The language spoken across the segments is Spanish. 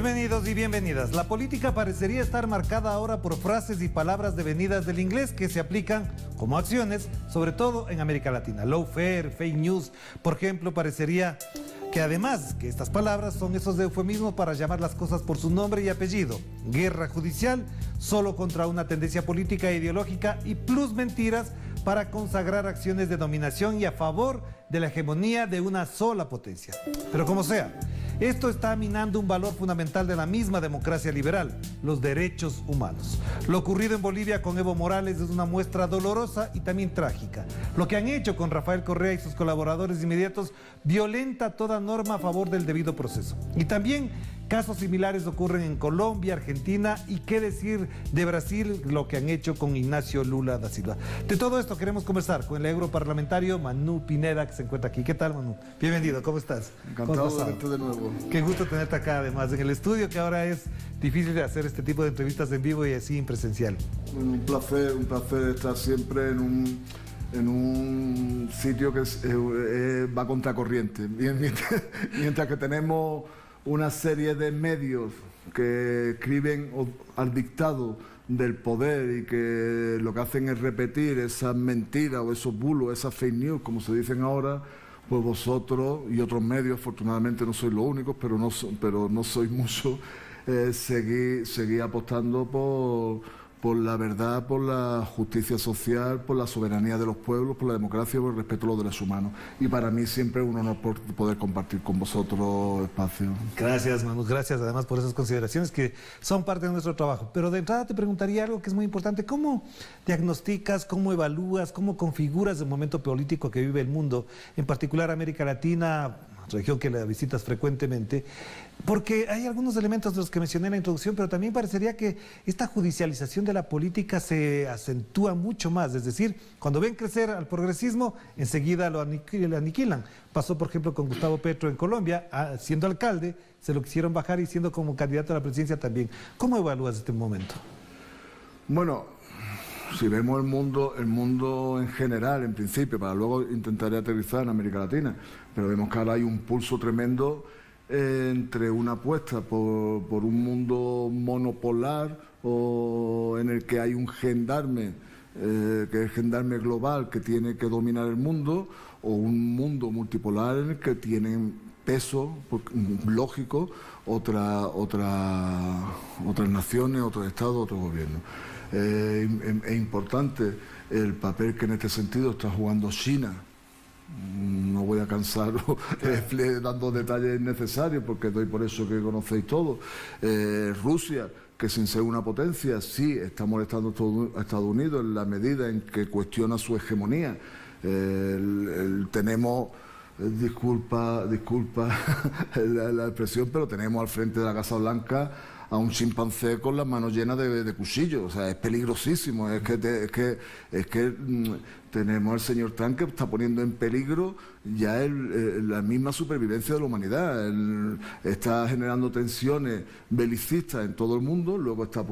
Bienvenidos y bienvenidas. La política parecería estar marcada ahora por frases y palabras devenidas del inglés que se aplican como acciones, sobre todo en América Latina. Lawfare, fake news, por ejemplo, parecería que además que estas palabras son esos eufemismos para llamar las cosas por su nombre y apellido. Guerra judicial solo contra una tendencia política e ideológica y plus mentiras para consagrar acciones de dominación y a favor de la hegemonía de una sola potencia. Pero como sea, esto está minando un valor fundamental de la misma democracia liberal, los derechos humanos. Lo ocurrido en Bolivia con Evo Morales es una muestra dolorosa y también trágica. Lo que han hecho con Rafael Correa y sus colaboradores inmediatos violenta toda norma a favor del debido proceso. Y también casos similares ocurren en Colombia, Argentina y qué decir de Brasil, lo que han hecho con Ignacio Lula da Silva. De todo esto queremos conversar con el europarlamentario Manu Pineda, que se encuentra aquí. ¿Qué tal, Manu? Bienvenido, ¿cómo estás? Encantado de verte de nuevo. Qué gusto tenerte acá, además, en el estudio, que ahora es difícil de hacer este tipo de entrevistas en vivo y así en presencial. Un placer estar siempre en un sitio que va contracorriente. Mientras que tenemos una serie de medios que escriben al dictado del poder y que lo que hacen es repetir esas mentiras o esos bulos, esas fake news, como se dicen ahora, pues vosotros y otros medios, afortunadamente no sois los únicos, pero no sois muchos, seguís apostando por la verdad, por la justicia social, por la soberanía de los pueblos, por la democracia, por el respeto a los derechos humanos. Y para mí siempre es un honor poder compartir con vosotros espacio. Gracias, Manu, gracias además por esas consideraciones que son parte de nuestro trabajo. Pero de entrada te preguntaría algo que es muy importante. ¿Cómo diagnosticas, cómo evalúas, cómo configuras el momento político que vive el mundo, en particular América Latina, región que la visitas frecuentemente? Porque hay algunos elementos de los que mencioné en la introducción, pero también parecería que esta judicialización de la política se acentúa mucho más. Es decir, cuando ven crecer al progresismo, enseguida lo aniquilan. Pasó, por ejemplo, con Gustavo Petro en Colombia, siendo alcalde, se lo quisieron bajar y siendo como candidato a la presidencia también. ¿Cómo evalúas este momento? Bueno, si vemos el mundo en general, en principio, para luego intentar aterrizar en América Latina, pero vemos que ahora hay un pulso tremendo entre una apuesta por un mundo monopolar o en el que hay un gendarme, que es el gendarme global que tiene que dominar el mundo, o un mundo multipolar en el que tienen peso lógico otras naciones, otros estados, otros gobiernos. Es importante el papel que en este sentido está jugando China. No voy a cansaros dando detalles innecesarios porque doy por eso que conocéis todos. Rusia, que sin ser una potencia, sí está molestando a Estados Unidos en la medida en que cuestiona su hegemonía. Tenemos, disculpa la expresión, pero tenemos al frente de la Casa Blanca a un chimpancé con las manos llenas de cuchillos. O sea, es peligrosísimo. Es que tenemos al señor Trump que está poniendo en peligro ya la misma supervivencia de la humanidad. Él está generando tensiones belicistas en todo el mundo, luego está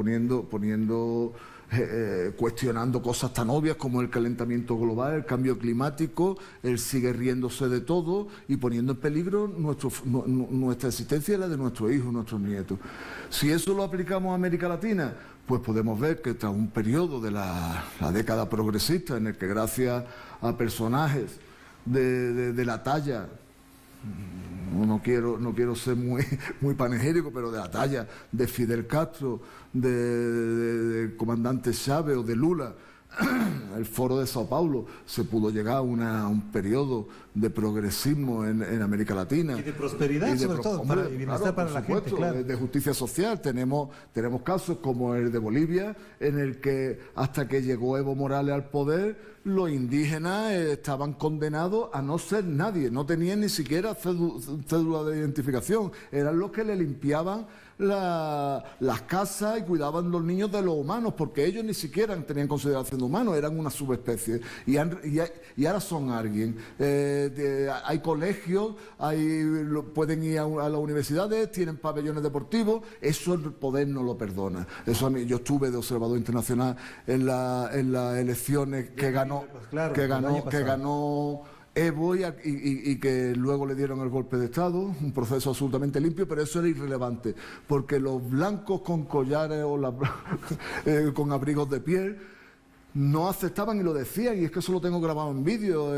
cuestionando cosas tan obvias como el calentamiento global, el cambio climático. Él sigue riéndose de todo y poniendo en peligro nuestra existencia y la de nuestros hijos, nuestros nietos. Si eso lo aplicamos a América Latina, pues podemos ver que tras un periodo de la década progresista en el que gracias a personajes de la talla, no quiero ser muy panegírico, pero de la talla de Fidel Castro, de comandante Chávez o de Lula, el Foro de Sao Paulo, se pudo llegar a un periodo de progresismo en América Latina. Y de prosperidad, sobre todo, y bienestar para la gente, claro. De justicia social. Tenemos casos como el de Bolivia, en el que hasta que llegó Evo Morales al poder, los indígenas estaban condenados a no ser nadie, no tenían ni siquiera cédula de identificación, eran los que le limpiaban las casas y cuidaban los niños de los humanos, porque ellos ni siquiera tenían consideración de humanos, eran una subespecie, y ahora son alguien. Hay colegios, pueden ir a las universidades, tienen pabellones deportivos. Eso el poder no lo perdona. Yo estuve de observador internacional en las elecciones que ganó Evo y que luego le dieron el golpe de Estado, un proceso absolutamente limpio, pero eso era irrelevante, porque los blancos con collares o con abrigos de piel no aceptaban y lo decían, y es que eso lo tengo grabado en vídeo,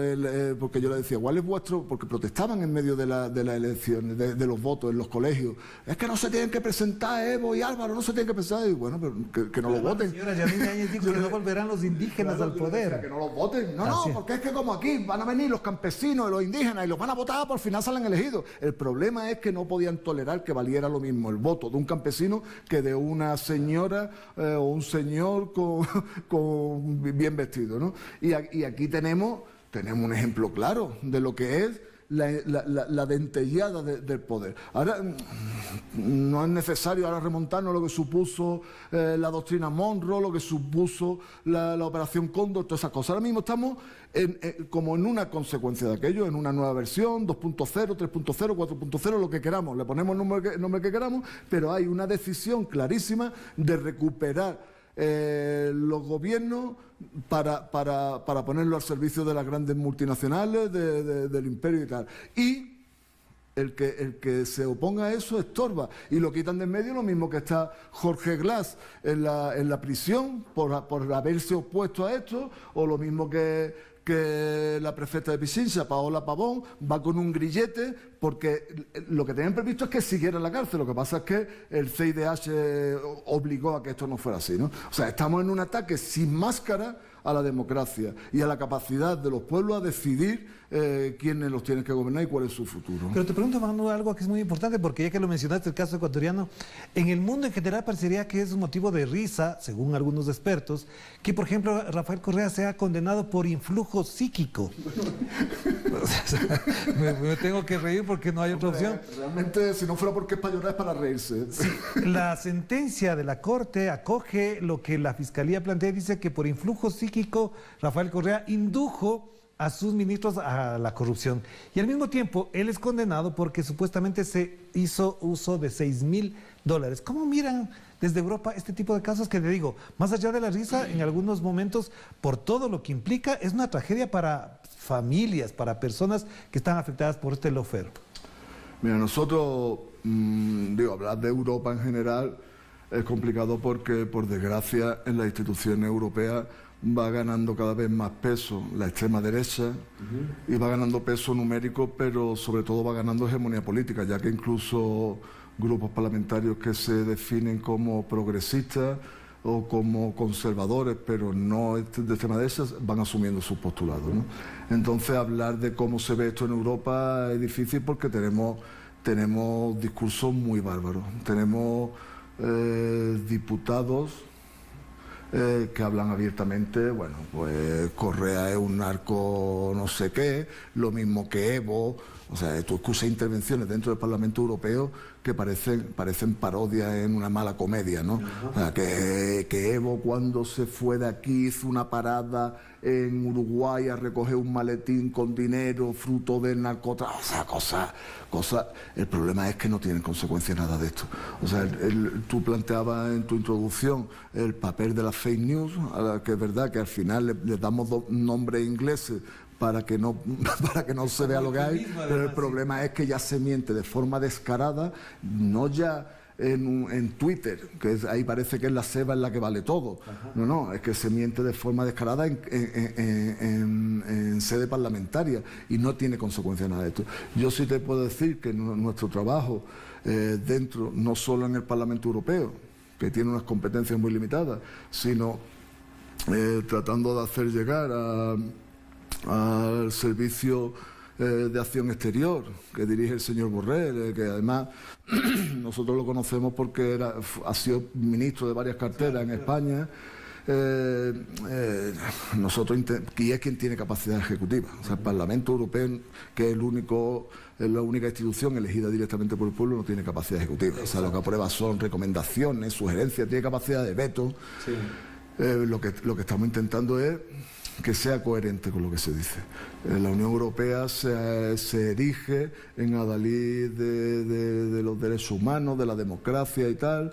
porque yo le decía, ¿cuál es vuestro? Porque protestaban en medio de las elecciones, de los votos en los colegios. Es que no se tienen que presentar Evo y Álvaro, no se tienen que presentar. Y bueno, pero que no lo voten. Señora Yanine Áñez dijo que no volverán los indígenas al poder. Que no los voten. No, porque es que como aquí van a venir los campesinos y los indígenas y los van a votar, por final salen elegidos. El problema es que no podían tolerar que valiera lo mismo el voto de un campesino que de una señora o un señor con bien vestido, ¿no? Y aquí tenemos un ejemplo claro de lo que es la dentellada del poder. Ahora, no es necesario ahora remontarnos a lo que supuso la doctrina Monroe, lo que supuso la Operación Cóndor, todas esas cosas. Ahora mismo estamos como en una consecuencia de aquello, en una nueva versión, 2.0, 3.0, 4.0, lo que queramos, le ponemos el nombre que queramos, pero hay una decisión clarísima de recuperar los gobiernos para ponerlo al servicio de las grandes multinacionales, del imperio y tal. Y el que se oponga a eso estorba y lo quitan de en medio, lo mismo que está Jorge Glass en la prisión por haberse opuesto a esto, o lo mismo que la prefecta de Pichincha, Paola Pavón, va con un grillete porque lo que tenían previsto es que siguiera en la cárcel. Lo que pasa es que el CIDH obligó a que esto no fuera así, ¿no? O sea, estamos en un ataque sin máscara a la democracia y a la capacidad de los pueblos a decidir quiénes los tienen que gobernar y cuál es su futuro. Pero te pregunto, Manu, algo que es muy importante, porque ya que lo mencionaste, el caso ecuatoriano, en el mundo en general parecería que es un motivo de risa, según algunos expertos, que, por ejemplo, Rafael Correa sea condenado por influjo psíquico. me tengo que reír porque no hay otra opción. Realmente, si no fuera porque es para llorar, es para reírse. Sí. La sentencia de la Corte acoge lo que la Fiscalía plantea y dice que por influjo psíquico Rafael Correa indujo a sus ministros a la corrupción. Y al mismo tiempo, él es condenado porque supuestamente se hizo uso de $6,000. ¿Cómo miran desde Europa este tipo de casos que, te digo, más allá de la risa, en algunos momentos, por todo lo que implica, es una tragedia para familias, para personas que están afectadas por este lawfare? Mira, nosotros, hablar de Europa en general es complicado porque, por desgracia, en las instituciones europeas va ganando cada vez más peso la extrema derecha y va ganando peso numérico, pero sobre todo va ganando hegemonía política, ya que incluso grupos parlamentarios que se definen como progresistas o como conservadores, pero no de extrema derecha, van asumiendo sus postulados, ¿no? Entonces, hablar de cómo se ve esto en Europa es difícil porque tenemos discursos muy bárbaros. Tenemos diputados que hablan abiertamente, bueno, pues Correa es un narco no sé qué, lo mismo que Evo. O sea, tú escuchas intervenciones dentro del Parlamento Europeo que parecen parodias en una mala comedia, ¿no? O sea, que Evo, cuando se fue de aquí, hizo una parada en Uruguay a recoger un maletín con dinero fruto del narcotráfico. O sea, cosas. El problema es que no tienen consecuencias nada de esto. O sea, tú planteabas en tu introducción el papel de las fake news, que es verdad que al final le damos nombres ingleses para que no se vea lo que hay, pero el problema es que ya se miente de forma descarada, no ya en Twitter, ahí parece que es la ceba en la que vale todo. No, es que se miente de forma descarada en sede parlamentaria y no tiene consecuencias nada de esto. Yo sí te puedo decir que nuestro trabajo dentro, no solo en el Parlamento Europeo, que tiene unas competencias muy limitadas, sino tratando de hacer llegar al Servicio de Acción Exterior que dirige el señor Borrell, que además nosotros lo conocemos porque ha sido ministro de varias carteras en España. Y es quien tiene capacidad ejecutiva. O sea, el Parlamento Europeo, que es la única institución elegida directamente por el pueblo, no tiene capacidad ejecutiva. O sea, lo que aprueba son recomendaciones, sugerencias, tiene capacidad de veto. Sí. Lo que estamos intentando es que sea coherente con lo que se dice. La Unión Europea se erige en adalid de los derechos humanos, de la democracia y tal,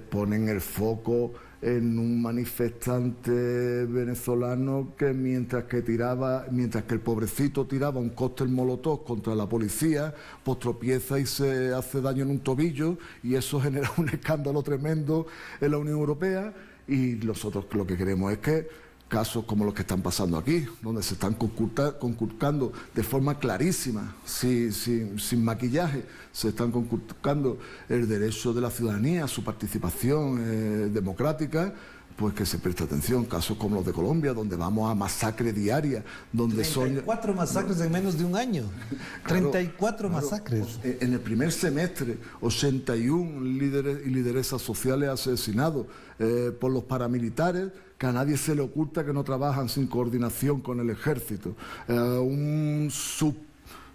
ponen el foco en un manifestante venezolano que mientras que el pobrecito tiraba un cóctel molotov contra la policía, pues tropieza y se hace daño en un tobillo, y eso genera un escándalo tremendo en la Unión Europea. Y nosotros lo que queremos es que casos como los que están pasando aquí, donde se están conculcando de forma clarísima, sin maquillaje, se están conculcando el derecho de la ciudadanía a su participación democrática, pues que se preste atención. Casos como los de Colombia, donde vamos a masacre diaria, donde 34 masacres en menos de un año. 34 masacres. En el primer semestre, 81 líderes y lideresas sociales asesinados por los paramilitares, que a nadie se le oculta que no trabajan sin coordinación con el ejército. Un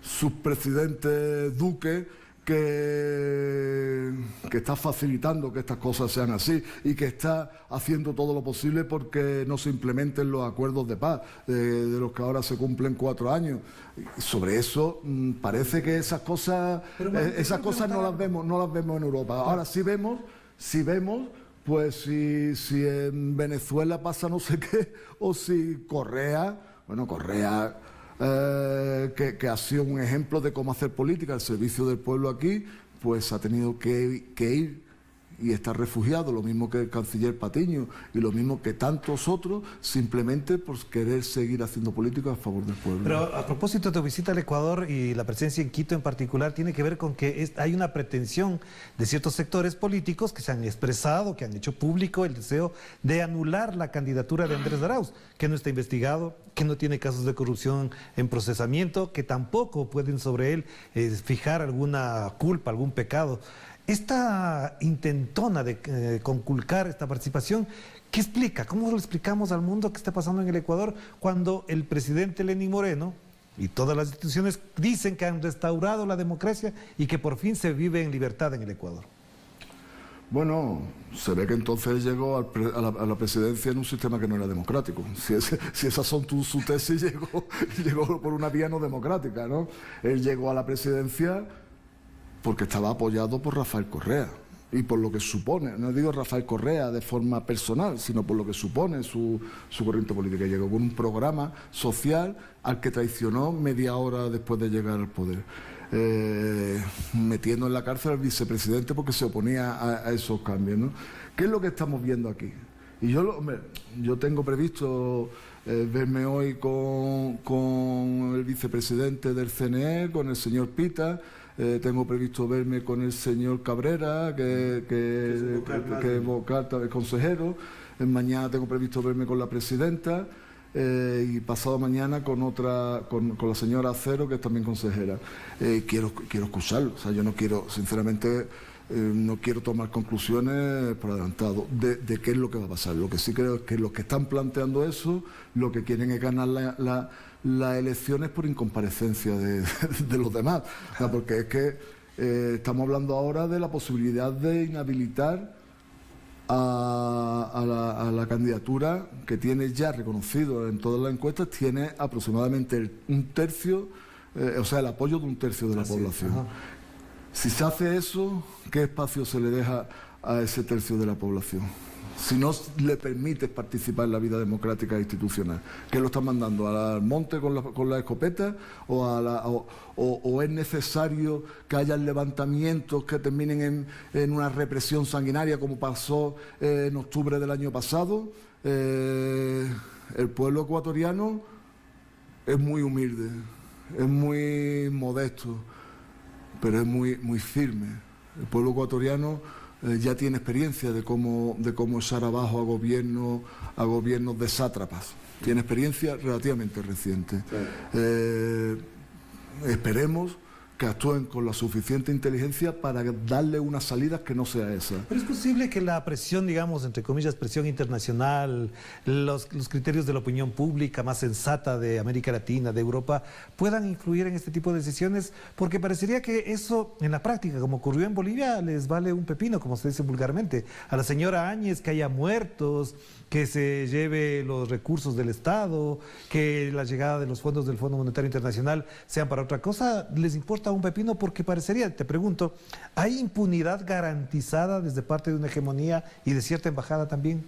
subpresidente Duque que está facilitando que estas cosas sean así y que está haciendo todo lo posible porque no se implementen los acuerdos de paz, de los que ahora se cumplen 4 años. Y sobre eso parece que esas cosas no las vemos en Europa. Ahora sí vemos pues si en Venezuela pasa no sé qué, o si Correa, que ha sido un ejemplo de cómo hacer política al servicio del pueblo aquí, pues ha tenido que ir y estar refugiado, lo mismo que el canciller Patiño y lo mismo que tantos otros, simplemente por querer seguir haciendo política a favor del pueblo. Pero a propósito de tu visita al Ecuador y la presencia en Quito en particular, tiene que ver con que hay una pretensión de ciertos sectores políticos que se han expresado, que han hecho público el deseo de anular la candidatura de Andrés Arauz, que no está investigado, que no tiene casos de corrupción en procesamiento, que tampoco pueden sobre él fijar alguna culpa, algún pecado. Esta intentona de conculcar esta participación, ¿qué explica? ¿Cómo lo explicamos al mundo qué está pasando en el Ecuador cuando el presidente Lenín Moreno y todas las instituciones dicen que han restaurado la democracia y que por fin se vive en libertad en el Ecuador? Bueno, se ve que entonces él llegó a la presidencia en un sistema que no era democrático. Si esas son su tesis, llegó por una vía no democrática, ¿no? Él llegó a la presidencia porque estaba apoyado por Rafael Correa y por lo que supone, no digo Rafael Correa de forma personal, sino por lo que supone su corriente política. Llegó con un programa social al que traicionó media hora después de llegar al poder, metiendo en la cárcel al vicepresidente porque se oponía a esos cambios, ¿no? ¿Qué es lo que estamos viendo aquí? Y yo tengo previsto verme hoy con el vicepresidente del CNE, con el señor Pita. Tengo previsto verme con el señor Cabrera, que es vocal, el consejero. Mañana tengo previsto verme con la presidenta y pasado mañana con la señora Acero, que es también consejera. Quiero escucharlo. O sea, yo no quiero, sinceramente, no quiero tomar conclusiones por adelantado de qué es lo que va a pasar. Lo que sí creo es que los que están planteando eso, lo que quieren es ganar las elecciones por incomparecencia de los demás. O sea, porque es que estamos hablando ahora de la posibilidad de inhabilitar a la candidatura que tiene ya reconocido en todas las encuestas, tiene aproximadamente un tercio, o sea, el apoyo de un tercio de la población. Ajá. Si se hace eso, ¿qué espacio se le deja a ese tercio de la población? Si no le permites participar en la vida democrática e institucional, ¿qué lo están mandando al monte con la escopeta? ¿O es necesario que haya levantamientos que terminen en una represión sanguinaria como pasó en octubre del año pasado? El pueblo ecuatoriano es muy humilde, es muy modesto, pero es muy firme. El pueblo ecuatoriano ya tiene experiencia de cómo echar abajo a gobiernos de sátrapas. Tiene experiencia relativamente reciente. Esperemos que actúen con la suficiente inteligencia para darle unas salidas que no sea esa. Pero es posible que la presión, digamos, entre comillas, presión internacional, los criterios de la opinión pública más sensata de América Latina, de Europa, puedan influir en este tipo de decisiones, porque parecería que eso, en la práctica, como ocurrió en Bolivia, les vale un pepino, como se dice vulgarmente. A la señora Áñez, que haya muertos, que se lleve los recursos del Estado, que la llegada de los fondos del Fondo Monetario Internacional sean para otra cosa, les importa importa un pepino porque parecería, te pregunto, ¿hay impunidad garantizada desde parte de una hegemonía y de cierta embajada también?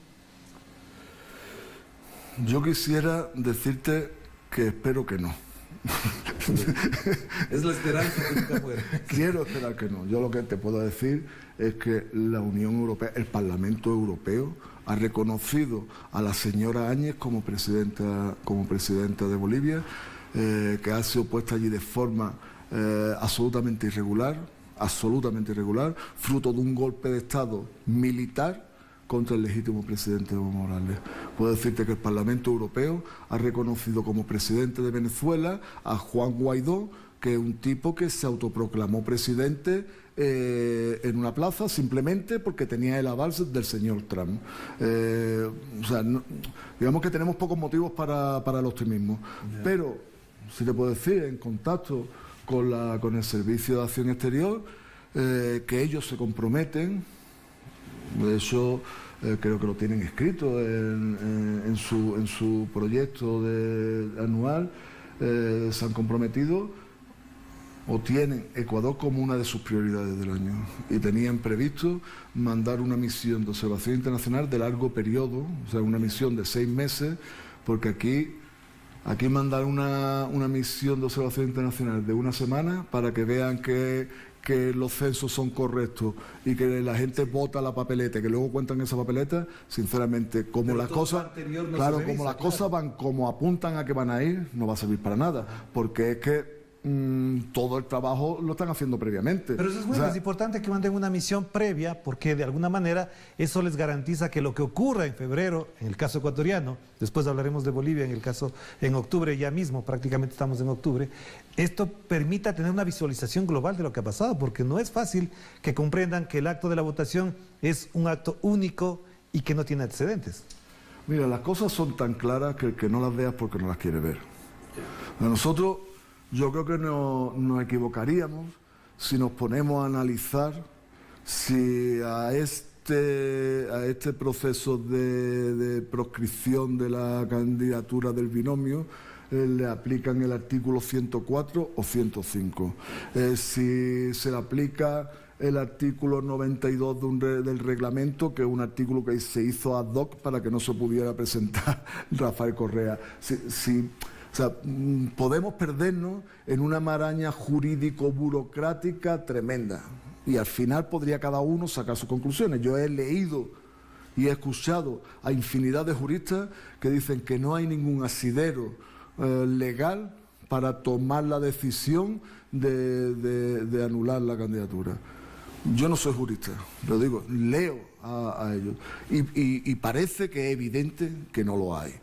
Yo quisiera decirte que espero que no. Es la esperanza que nunca muere. Quiero esperar que no. Yo lo que te puedo decir es que la Unión Europea, el Parlamento Europeo, ha reconocido a la señora Áñez como presidenta de Bolivia, que ha sido puesta allí de forma absolutamente irregular, fruto de un golpe de Estado militar contra el legítimo presidente Evo Morales. Puedo decirte que el Parlamento Europeo ha reconocido como presidente de Venezuela a Juan Guaidó, que es un tipo que se autoproclamó presidente en una plaza simplemente porque tenía el aval del señor Trump. Digamos que tenemos pocos motivos para el optimismo. Pero, si te puedo decir, en contacto con el Servicio de Acción Exterior, que ellos se comprometen. De hecho, creo que lo tienen escrito en su proyecto anual. Se han comprometido o tienen Ecuador como una de sus prioridades del año y tenían previsto mandar una misión de observación internacional de largo periodo, o sea, una misión de 6 meses, porque aquí mandar una misión de observación internacional de 1 semana para que vean que los censos son correctos y que la gente vota la papeleta, que luego cuentan esa papeleta, sinceramente, como las cosas, claro, como las cosas van, como apuntan a que van a ir, no va a servir para nada, porque es que todo el trabajo lo están haciendo previamente. Pero eso es bueno, es importante que manden una misión previa, porque de alguna manera eso les garantiza que lo que ocurra en febrero, en el caso ecuatoriano, después hablaremos de Bolivia, en octubre ya mismo, prácticamente estamos en octubre, esto permita tener una visualización global de lo que ha pasado, porque no es fácil que comprendan que el acto de la votación es un acto único y que no tiene antecedentes. Mira, las cosas son tan claras que el que no las vea es porque no las quiere ver. Nosotros, yo creo que nos equivocaríamos si nos ponemos a analizar si a este proceso de proscripción de la candidatura del binomio le aplican el artículo 104 o 105. Si se le aplica el artículo 92 del reglamento, que es un artículo que se hizo ad hoc para que no se pudiera presentar Rafael Correa. O sea, podemos perdernos en una maraña jurídico-burocrática tremenda y al final podría cada uno sacar sus conclusiones. Yo he leído y he escuchado a infinidad de juristas que dicen que no hay ningún asidero legal para tomar la decisión de anular la candidatura. Yo no soy jurista, lo digo, leo a ellos y parece que es evidente que no lo hay.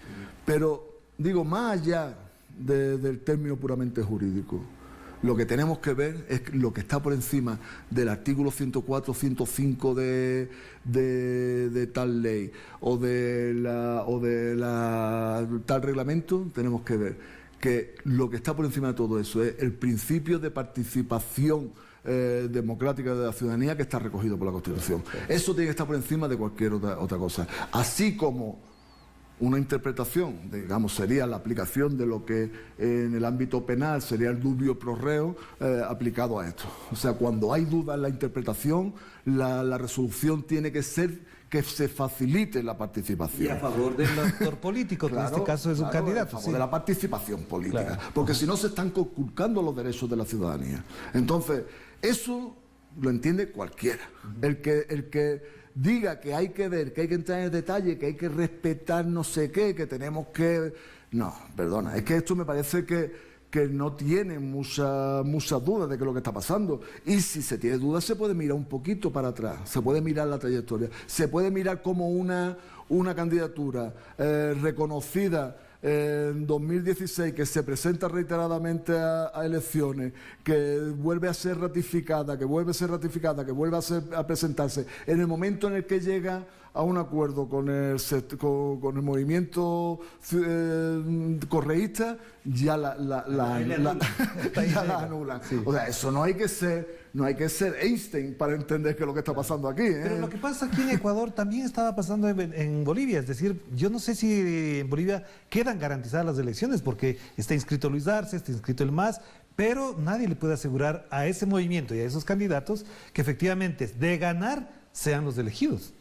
Pero digo, más allá del término puramente jurídico, lo que tenemos que ver es lo que está por encima del artículo 104, 105 de tal ley o de tal reglamento. Tenemos que ver que lo que está por encima de todo eso es el principio de participación democrática de la ciudadanía que está recogido por la Constitución. Eso tiene que estar por encima de cualquier otra cosa. Así como una interpretación, digamos, sería la aplicación de lo que en el ámbito penal sería el dubio pro reo aplicado a esto. O sea, cuando hay duda en la interpretación, la resolución tiene que ser que se facilite la participación. Y a favor del actor político, que en este caso es un candidato. A favor de la participación política. Porque si no se están conculcando los derechos de la ciudadanía. Entonces, eso lo entiende cualquiera. El que diga que hay que ver, que hay que entrar en el detalle, que hay que respetar no sé qué, que tenemos que... No, perdona, es que esto me parece que no tiene mucha duda de qué es lo que está pasando. Y si se tiene dudas, se puede mirar un poquito para atrás, se puede mirar la trayectoria, se puede mirar como una candidatura reconocida en 2016, que se presenta reiteradamente a elecciones, que vuelve a ser ratificada, que vuelve a presentarse, en el momento en el que llega a un acuerdo con el movimiento correísta, ya la anulan. Sí. O sea, eso no hay que ser Einstein para entender qué es lo que está pasando aquí. Pero lo que pasa aquí en Ecuador también estaba pasando en Bolivia. Es decir, yo no sé si en Bolivia quedan garantizadas las elecciones, porque está inscrito Luis Arce, está inscrito el MAS, pero nadie le puede asegurar a ese movimiento y a esos candidatos que efectivamente de ganar sean los elegidos.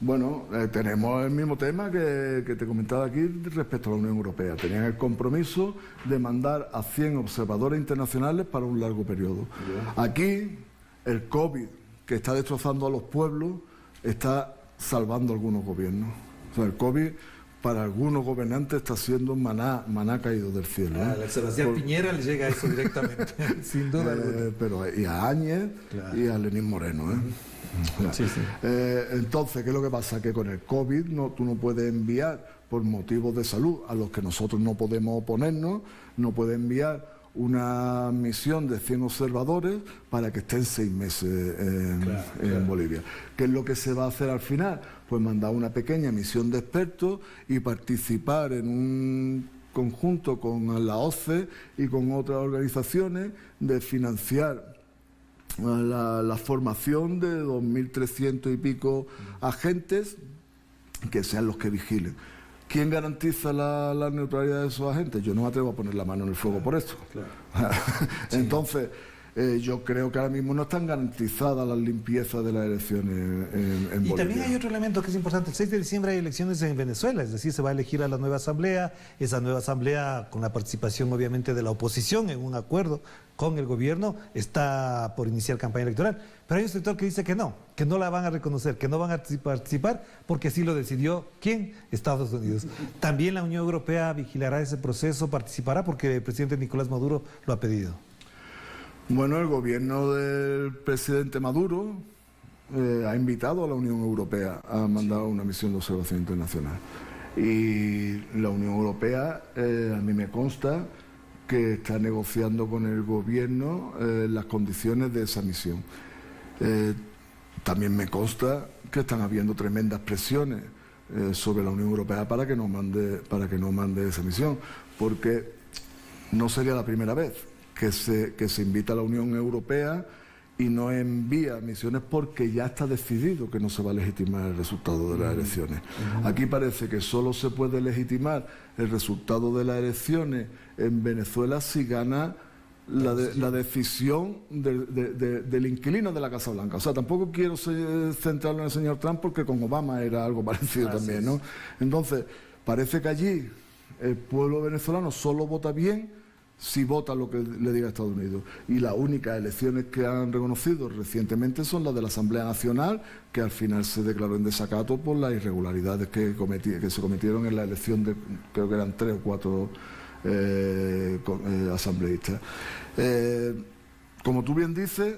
Bueno, tenemos el mismo tema que te comentaba aquí respecto a la Unión Europea. Tenían el compromiso de mandar a 100 observadores internacionales para un largo periodo. Aquí, el COVID, que está destrozando a los pueblos, está salvando a algunos gobiernos. O sea, el COVID, para algunos gobernantes, está siendo maná caído del cielo. A Sebastián Piñera le llega eso directamente, sin duda alguna. Pero y a Áñez y a Lenín Moreno, Sí, sí. Entonces, ¿qué es lo que pasa? Que con el COVID tú no puedes enviar, por motivos de salud, a los que nosotros no podemos oponernos, no puedes enviar una misión de 100 observadores para que estén 6 meses en Bolivia. ¿Qué es lo que se va a hacer al final? Pues mandar una pequeña misión de expertos y participar en un conjunto con la OSCE y con otras organizaciones de financiar la formación de 2.300 y pico agentes que sean los que vigilen. ¿Quién garantiza la neutralidad de esos agentes? Yo no me atrevo a poner la mano en el fuego por esto. Entonces, yo creo que ahora mismo no están garantizadas las limpiezas de las elecciones en Bolivia. Y también hay otro elemento que es importante. El 6 de diciembre hay elecciones en Venezuela, es decir, se va a elegir a la nueva asamblea, esa nueva asamblea con la participación obviamente de la oposición en un acuerdo con el gobierno, está por iniciar campaña electoral. Pero hay un sector que dice que no la van a reconocer, que no van a participar porque así lo decidió, ¿quién? Estados Unidos. También la Unión Europea vigilará ese proceso, participará porque el presidente Nicolás Maduro lo ha pedido. Bueno, el gobierno del presidente Maduro ha invitado a la Unión Europea a mandar una misión de observación internacional. Y la Unión Europea, a mí me consta que está negociando con el gobierno las condiciones de esa misión. También me consta que están habiendo tremendas presiones sobre la Unión Europea para que no mande esa misión, porque no sería la primera vez que se invita a la Unión Europea y no envía misiones porque ya está decidido que no se va a legitimar el resultado de las elecciones. Aquí parece que solo se puede legitimar el resultado de las elecciones en Venezuela si gana la decisión del inquilino de la Casa Blanca. O sea, tampoco quiero centrarlo en el señor Trump porque con Obama era algo parecido también, ¿no? Entonces, parece que allí el pueblo venezolano solo vota bien si vota lo que le diga Estados Unidos. Y las únicas elecciones que han reconocido recientemente son las de la Asamblea Nacional, que al final se declaró en desacato por las irregularidades que se cometieron en la elección de, creo que eran 3 o 4 asambleístas. Como tú bien dices,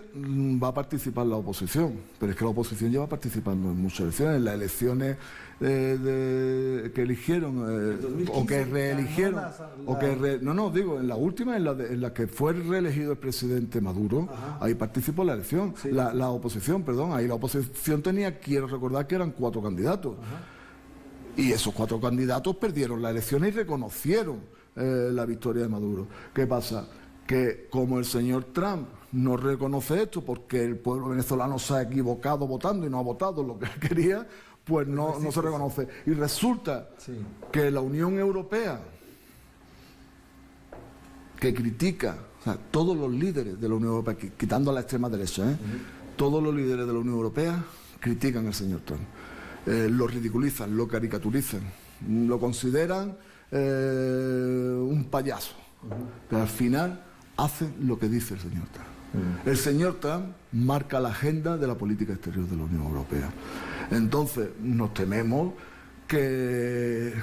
va a participar la oposición, pero es que la oposición lleva participando en muchas elecciones, en las elecciones que eligieron o que reeligieron, en la última, en la que fue reelegido el presidente Maduro. Ahí participó la elección, la oposición, perdón, ahí la oposición tenía, quiero recordar que eran 4 candidatos. Y esos 4 candidatos perdieron las elecciones y reconocieron la victoria de Maduro. ¿Qué pasa? Que como el señor Trump no reconoce esto porque el pueblo venezolano se ha equivocado votando y no ha votado lo que él quería, pues no se reconoce. Y resulta que la Unión Europea, que critica, o sea, todos los líderes de la Unión Europea, quitando a la extrema derecha, todos los líderes de la Unión Europea critican al señor Trump. Lo ridiculizan, lo caricaturizan, lo consideran un payaso. Pero al final hacen lo que dice el señor Trump. El señor Trump marca la agenda de la política exterior de la Unión Europea. Entonces nos tememos que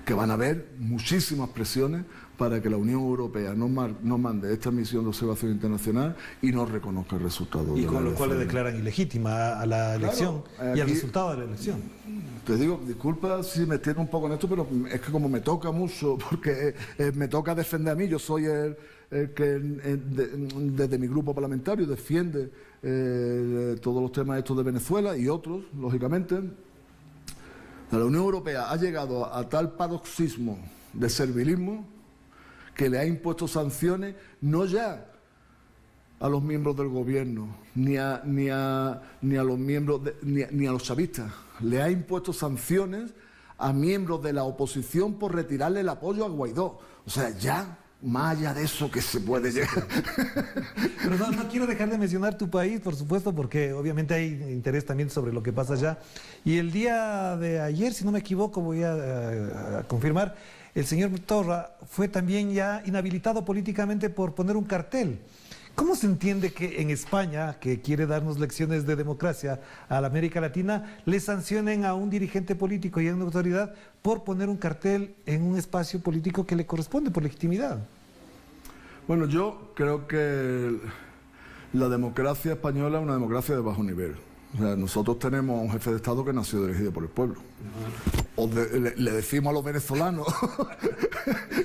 van a haber muchísimas presiones para que la Unión Europea no mande esta misión de observación internacional y no reconozca el resultado. Y con lo cual le declaran ilegítima a la elección y al resultado de la elección. Te digo, disculpa si me extiendo un poco en esto, pero es que como me toca mucho, porque me toca defender a mí, yo soy el que desde mi grupo parlamentario defiende todos los temas estos de Venezuela y otros, lógicamente. La Unión Europea ha llegado a tal paroxismo de servilismo que le ha impuesto sanciones no ya a los miembros del gobierno, ni a los miembros ni a los chavistas. Le ha impuesto sanciones a miembros de la oposición por retirarle el apoyo a Guaidó. O sea, ya más allá de eso que se puede llegar. Pero no quiero dejar de mencionar tu país, por supuesto, porque obviamente hay interés también sobre lo que pasa allá. Y el día de ayer, si no me equivoco, voy a confirmar, el señor Torra fue también ya inhabilitado políticamente por poner un cartel. ¿Cómo se entiende que en España, que quiere darnos lecciones de democracia a la América Latina, le sancionen a un dirigente político y a una autoridad por poner un cartel en un espacio político que le corresponde por legitimidad? Bueno, yo creo que la democracia española es una democracia de bajo nivel. O sea, nosotros tenemos a un jefe de Estado que no ha sido elegido por el pueblo. Le decimos a los venezolanos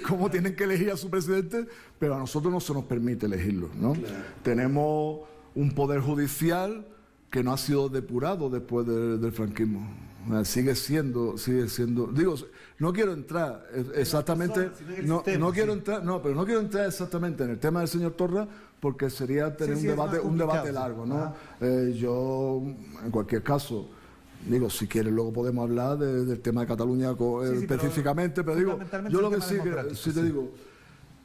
cómo tienen que elegir a su presidente, pero a nosotros no se nos permite elegirlo, ¿no? Claro. Tenemos un poder judicial que no ha sido depurado después del franquismo. Sigue siendo, digo, no quiero entrar exactamente, no quiero entrar exactamente en el tema del señor Torra, porque sería tener un debate largo, ¿no? Yo, en cualquier caso, digo, si quieres luego podemos hablar del tema de Cataluña específicamente, pero digo, yo lo que sí te digo,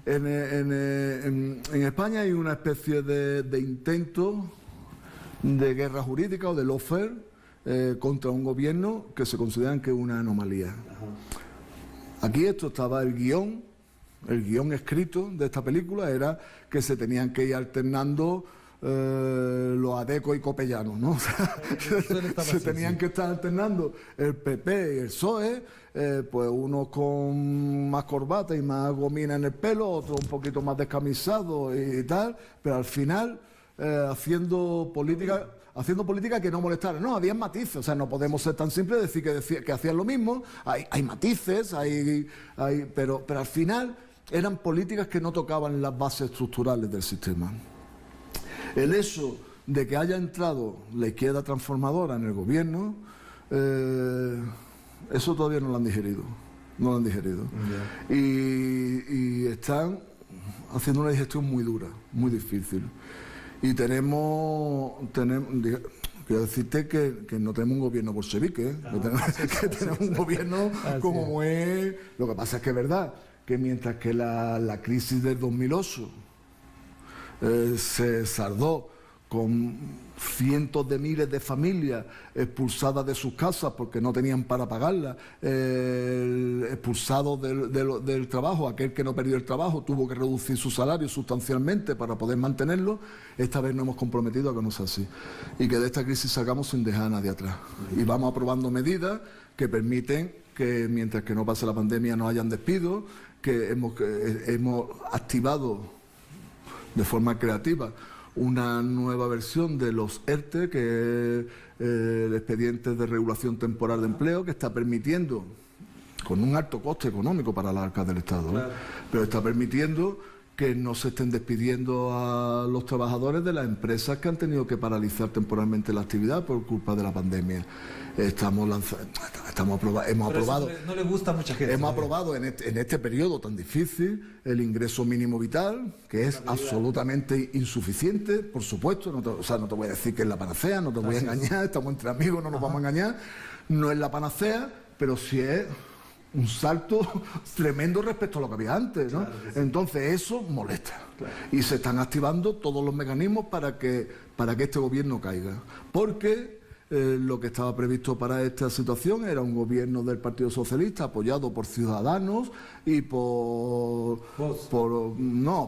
en España hay una especie de intento de guerra jurídica o de lawfare contra un gobierno que se consideran que es una anomalía. Aquí esto estaba el guión escrito de esta película era que se tenían que ir alternando los adecos y copellanos, ¿no? O sea, se tenían que estar alternando el PP y el PSOE, pues unos con más corbata y más gomina en el pelo, otros un poquito más descamisados y tal, pero al final haciendo política que no molestara. No, había matices, o sea, no podemos ser tan simples de decir que hacían lo mismo, hay matices, pero al final eran políticas que no tocaban las bases estructurales del sistema. El hecho de que haya entrado la izquierda transformadora en el gobierno, eso todavía no lo han digerido. No lo han digerido. Yeah. Y están haciendo una digestión muy dura, muy difícil. Y quiero decirte que no tenemos un gobierno bolchevique, que tenemos un gobierno como es. Lo que pasa es que es verdad que mientras que la crisis del 2008 se saldó con cientos de miles de familias expulsadas de sus casas porque no tenían para pagarlas, expulsados del trabajo, aquel que no perdió el trabajo tuvo que reducir su salario sustancialmente para poder mantenerlo. Esta vez nos hemos comprometido a que no sea así y que de esta crisis salgamos sin dejar a nadie atrás. Y vamos aprobando medidas que permiten que mientras que no pase la pandemia no hayan despidos, que hemos activado de forma creativa una nueva versión de los ERTE, que es el expediente de regulación temporal de empleo, que está permitiendo, con un alto coste económico para las arcas del Estado, claro, pero está permitiendo que no se estén despidiendo a los trabajadores de las empresas que han tenido que paralizar temporalmente la actividad por culpa de la pandemia. Hemos aprobado. No le gusta a mucha gente. Hemos aprobado en este periodo tan difícil el ingreso mínimo vital, que es absolutamente insuficiente, por supuesto. No te voy a decir que es la panacea, no te voy a engañar, estamos entre amigos, no nos vamos a engañar. No es la panacea, pero sí es un salto tremendo respecto a lo que había antes, ¿no? Claro, sí. Entonces eso molesta. Claro. Y se están activando todos los mecanismos para que este gobierno caiga. Porque lo que estaba previsto para esta situación era un gobierno del Partido Socialista apoyado por Ciudadanos y por vos no.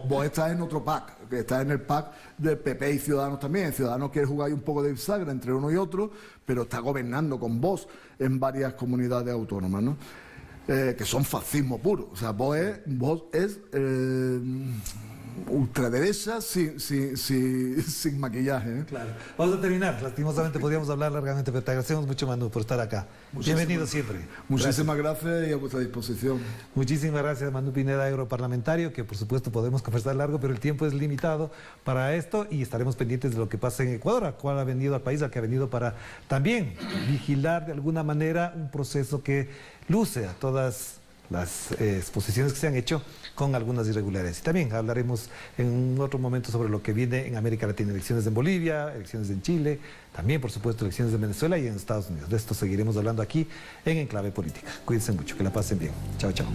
Vos estás en otro PAC, que está en el PAC del PP y Ciudadanos también. Ciudadanos quiere jugar un poco de bisagra entre uno y otro, pero está gobernando con Vox en varias comunidades autónomas, ¿no? Que son fascismo puro. O sea, Vox es ultraderecha sin maquillaje, ¿eh? Claro. Vamos a terminar. Lastimosamente podríamos hablar largamente, pero te agradecemos mucho, Manu, por estar acá. Bienvenido siempre. Muchísimas gracias y a vuestra disposición. Muchísimas gracias, Manu Pineda, europarlamentario, que por supuesto podemos conversar largo, pero el tiempo es limitado para esto y estaremos pendientes de lo que pasa en Ecuador, al cual ha venido al país, al que ha venido para también vigilar de alguna manera un proceso que luce a todas las exposiciones que se han hecho con algunas irregularidades. Y también hablaremos en un otro momento sobre lo que viene en América Latina, elecciones en Bolivia, elecciones en Chile, también por supuesto elecciones en Venezuela y en Estados Unidos. De esto seguiremos hablando aquí en Enclave Política. Cuídense mucho, que la pasen bien. Chao, chao.